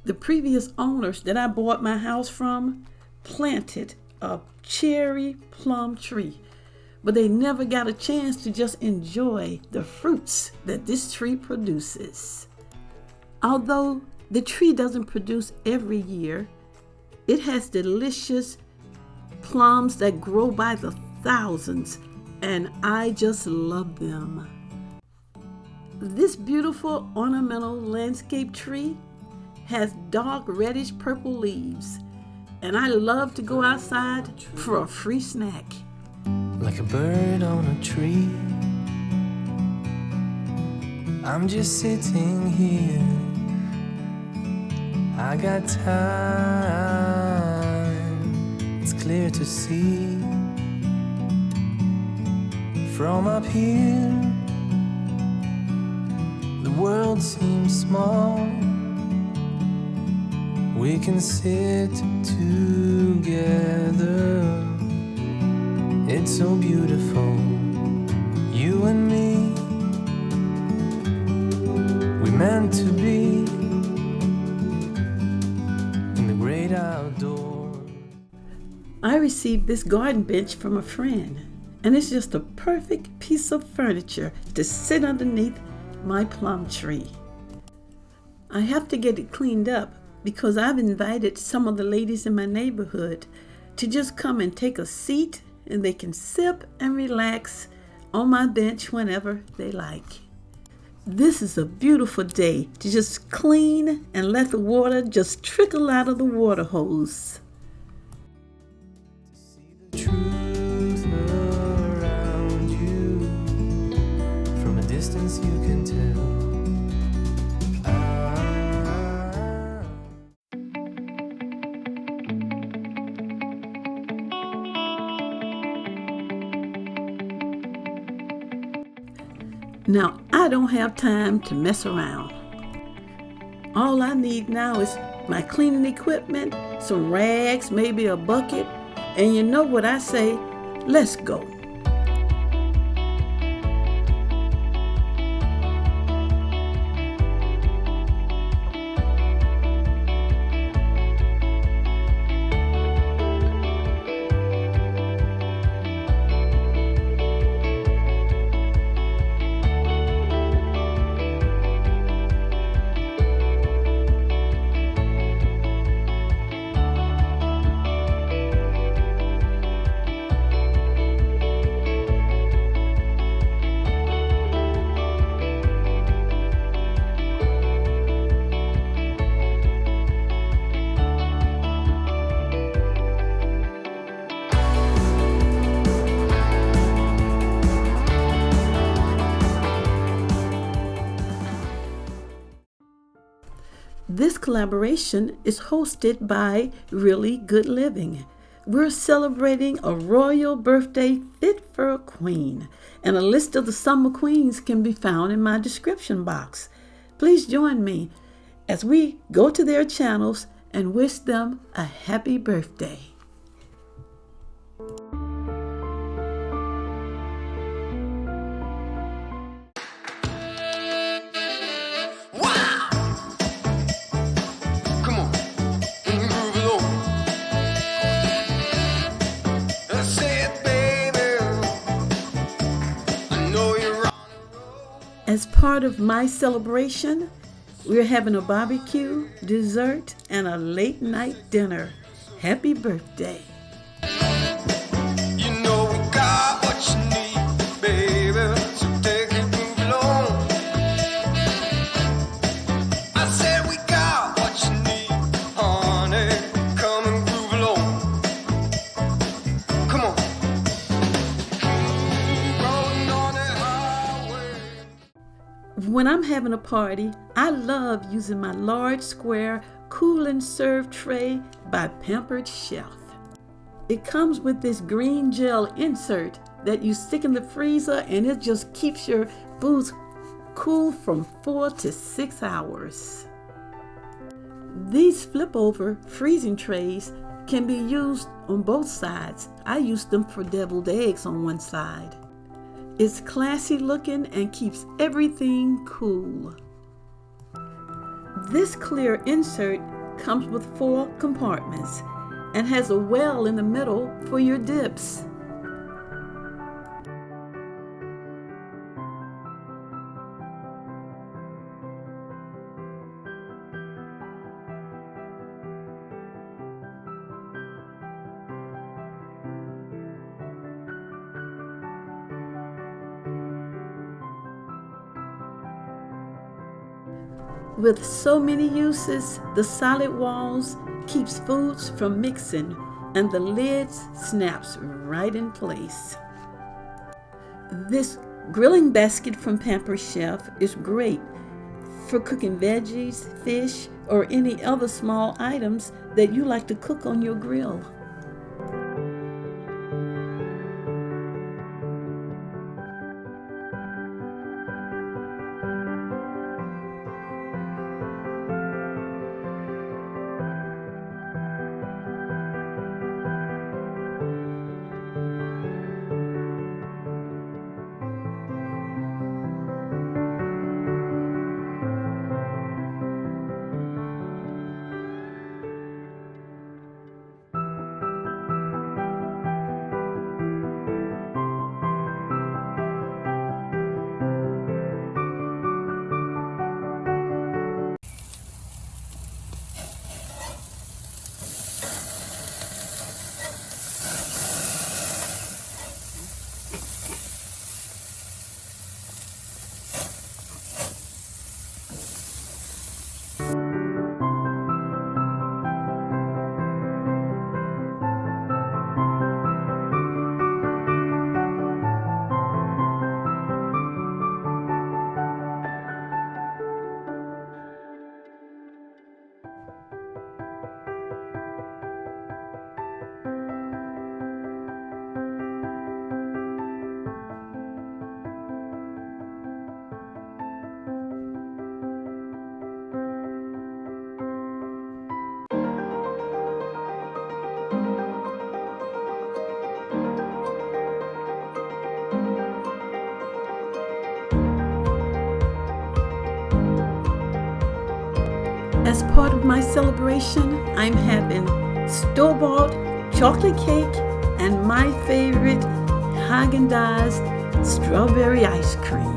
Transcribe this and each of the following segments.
The previous owners that I bought my house from planted a cherry plum tree, but they never got a chance to just enjoy the fruits that this tree produces. Although the tree doesn't produce every year, it has delicious plums that grow by the thousands, and I just love them. This beautiful ornamental landscape tree has dark reddish purple leaves, and I love to go outside for a free snack. Like a bird on a tree, I'm just sitting here. I got time, it's clear to see. From up here, the world seems small. We can sit together. It's so beautiful, you and me. We meant to be in the great outdoors. I received this garden bench from a friend, and it's just a perfect piece of furniture to sit underneath my plum tree. I have to get it cleaned up because I've invited some of the ladies in my neighborhood to just come and take a seat, and they can sip and relax on my bench whenever they like. This is a beautiful day to just clean and let the water just trickle out of the water hose. To see the truth around you, from a distance you can tell. Now, I don't have time to mess around. All I need now is my cleaning equipment, some rags, maybe a bucket, and you know what I say, let's go. This collaboration is hosted by Really Good Living. We're celebrating a royal birthday fit for a queen, and a list of the summer queens can be found in my description box. Please join me as we go to their channels and wish them a happy birthday. As part of my celebration, we're having a barbecue, dessert, and a late night dinner. Happy birthday. You know we got what you need, baby, so take it, move along. I said we got what you need, honey, come and groove along. Come on. Rolling on that highway. When I'm having a party, I love using my large square cool and serve tray by Pampered Chef. It comes with this green gel insert that you stick in the freezer, and it just keeps your foods cool from 4 to 6 hours. These flip over freezing trays can be used on both sides. I use them for deviled eggs on one side. It's classy looking and keeps everything cool. This clear insert comes with 4 compartments and has a well in the middle for your dips. With so many uses, the solid walls keeps foods from mixing and the lid snaps right in place. This grilling basket from Pampered Chef is great for cooking veggies, fish, or any other small items that you like to cook on your grill. As part of my celebration, I'm having store-bought chocolate cake and my favorite Haagen-Dazs strawberry ice cream.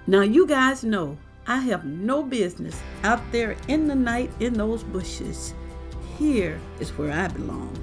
Now you guys know I have no business out there in the night in those bushes. Here is where I belong.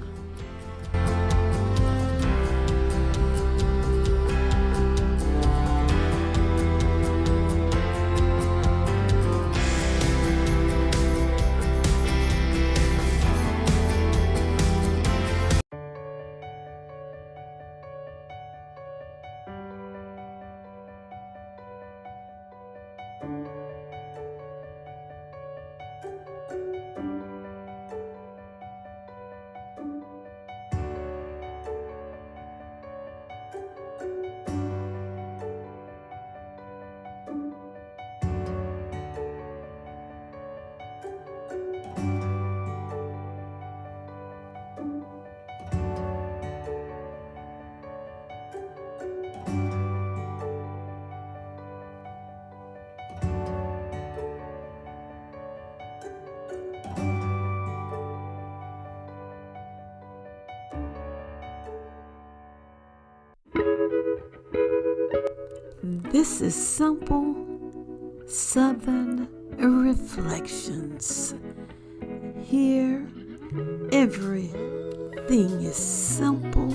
This is simple Southern reflections. Here, everything is simple,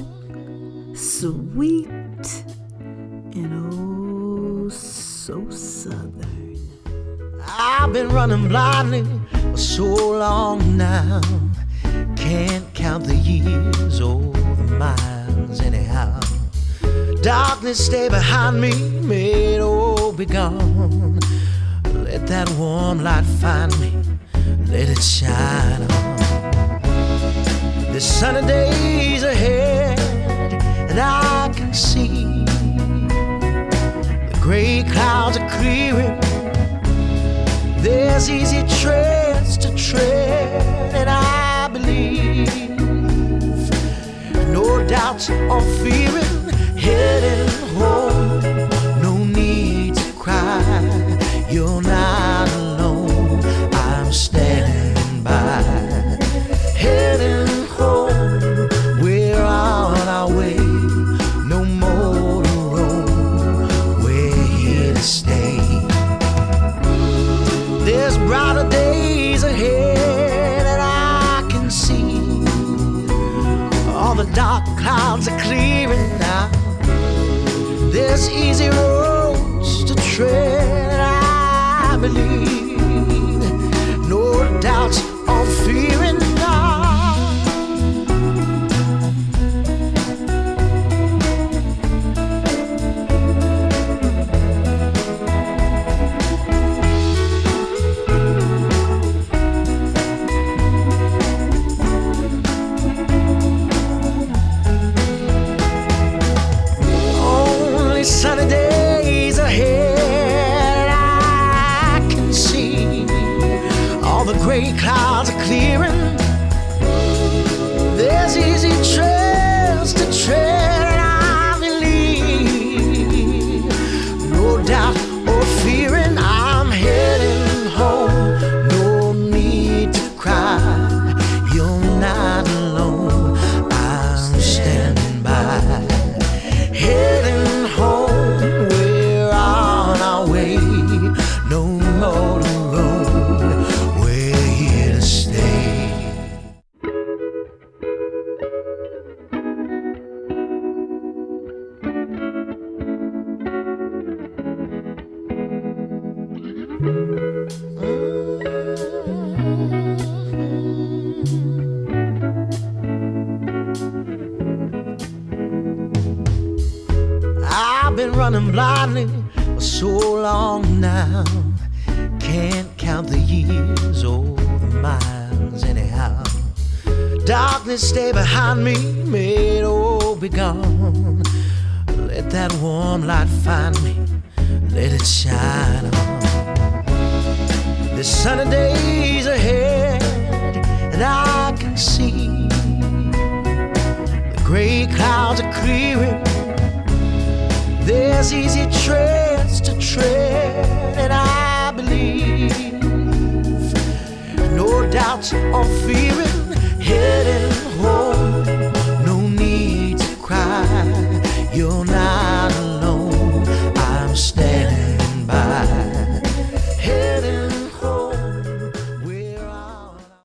sweet, and oh so Southern. I've been running blindly for so long now. Can't count the years or the miles anyhow. Darkness stay behind me, may it all be gone. Let that warm light find me, let it shine on. There's sunny days ahead, and I can see the gray clouds are clearing. There's easy trails to tread, and I believe no doubts or fearing. Heading home, no need to cry. You're not alone, I'm standing by. Heading home, we're on our way. No more to roam, we're here to stay. There's brighter days ahead, and I can see all the dark clouds are clearing now. There's easy roads to tread, I believe. No doubts or fearing now. Sunny days ahead, I can see all the gray clouds are clearing. There's easy trails to tread, I believe. No doubt or fearing, I'm heading home. No need to cry, you're not alone, I'm standing by. Heading home, we're on our way. No more to roam, we're here to stay. I've been running blindly for so long now. Can't count the years or the miles anyhow. Darkness stay behind me, may it all be gone. Let that warm light find me, let it shine on. There's sunny days ahead, and I can see the gray clouds are clearing. There's easy trails to tread, and I believe no doubts or fearing. Heading home, no need to cry. You're not alone.